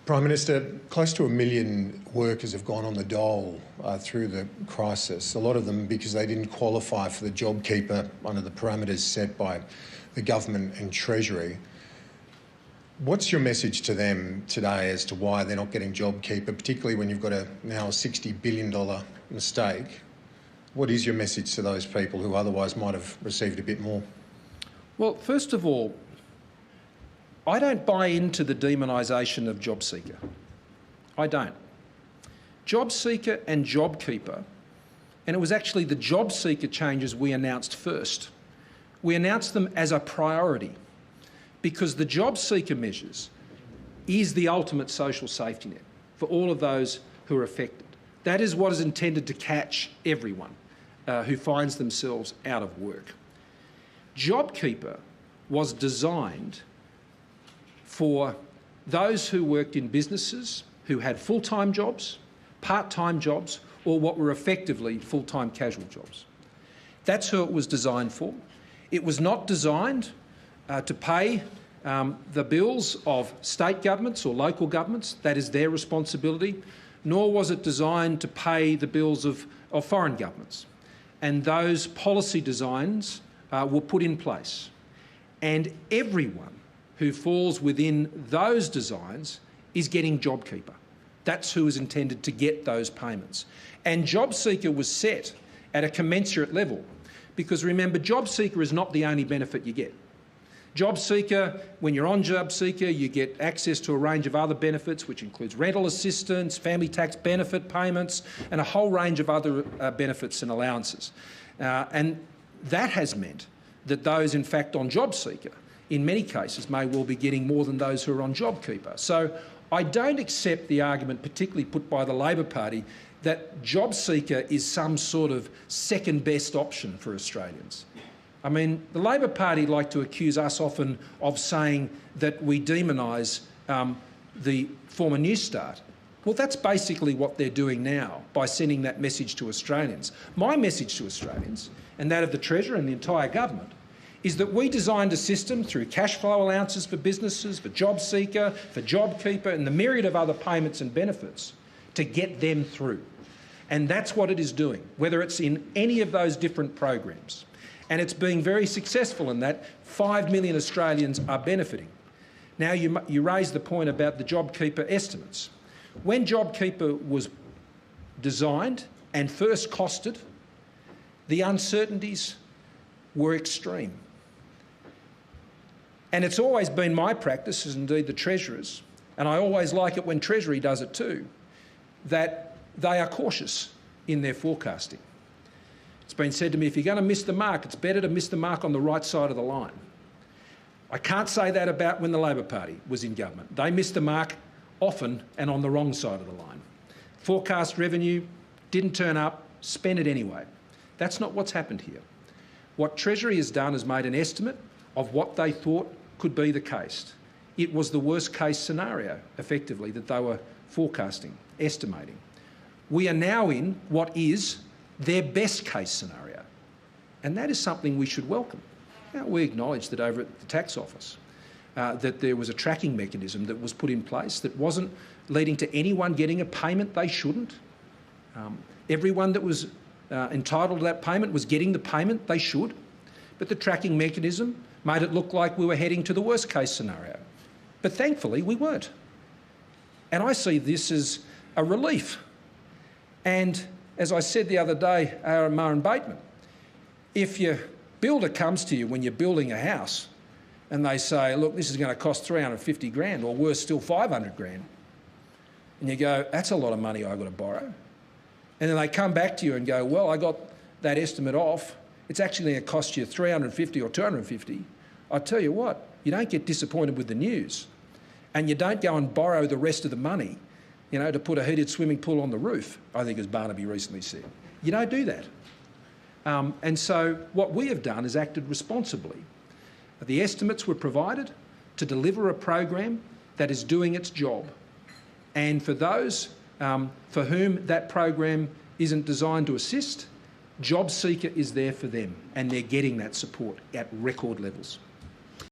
Prime Minister, close to 1 million workers have gone on the dole through the crisis, a lot of them because they didn't qualify for the JobKeeper under the parameters set by the government and Treasury. What's your message to them today as to why they're not getting JobKeeper, particularly when you've got now a $60 billion mistake? What is your message to those people who otherwise might have received a bit more? Well, first of all, I don't buy into the demonisation of JobSeeker. I don't. JobSeeker and JobKeeper, and it was actually the JobSeeker changes we announced first. We announced them as a priority because the JobSeeker measures is the ultimate social safety net for all of those who are affected. That is what is intended to catch everyone who finds themselves out of work. JobKeeper was designed for those who worked in businesses who had full-time jobs, part-time jobs, or what were effectively full-time casual jobs. That's who it was designed for. It was not designed to pay the bills of state governments or local governments. That is their responsibility. Nor was it designed to pay the bills of foreign governments. And those policy designs were put in place. And everyone who falls within those designs is getting JobKeeper. That's who is intended to get those payments. And JobSeeker was set at a commensurate level because remember, JobSeeker is not the only benefit you get. JobSeeker, when you're on JobSeeker, you get access to a range of other benefits, which includes rental assistance, family tax benefit payments, and a whole range of other benefits and allowances. And that has meant that those, in fact, on JobSeeker, in many cases, may well be getting more than those who are on JobKeeper. So I don't accept the argument, particularly put by the Labor Party, that JobSeeker is some sort of second-best option for Australians. I mean, the Labor Party like to accuse us often of saying that we demonise the former New Start. Well, that's basically what they're doing now by sending that message to Australians. My message to Australians, and that of the Treasury and the entire government, is that we designed a system through cash flow allowances for businesses, for JobSeeker, for JobKeeper, and the myriad of other payments and benefits to get them through. And that's what it is doing, whether it's in any of those different programs. And it's being very successful in that 5 million Australians are benefiting. Now, you raised the point about the JobKeeper estimates. When JobKeeper was designed and first costed, the uncertainties were extreme. And it's always been my practice, as indeed the Treasurer's, and I always like it when Treasury does it too, that they are cautious in their forecasting. It's been said to me, if you're going to miss the mark, it's better to miss the mark on the right side of the line. I can't say that about when the Labor Party was in government. They missed the mark often and on the wrong side of the line. Forecast revenue didn't turn up, spent it anyway. That's not what's happened here. What Treasury has done is made an estimate of what they thought could be the case. It was the worst case scenario, effectively, that they were forecasting, estimating. We are now in what is their best case scenario, and that is something we should welcome. Now, we acknowledge that over at the tax office that there was a tracking mechanism that was put in place that wasn't leading to anyone getting a payment they shouldn't. Everyone that was entitled to that payment was getting the payment they should, but the tracking mechanism made it look like we were heading to the worst case scenario. But thankfully we weren't. And I see this as a relief. And as I said the other day, Murray Bateman, if your builder comes to you when you're building a house and they say, look, this is going to cost 350 grand or worse still 500 grand, and you go, that's a lot of money I've got to borrow. And then they come back to you and go, well, I got that estimate off. It's actually going to cost you 350 or 250. I tell you what, you don't get disappointed with the news, and you don't go and borrow the rest of the money, you know, to put a heated swimming pool on the roof, I think, as Barnaby recently said. You don't do that. And so what we have done is acted responsibly. The estimates were provided to deliver a program that is doing its job. And for those for whom that program isn't designed to assist, JobSeeker is there for them, and they're getting that support at record levels.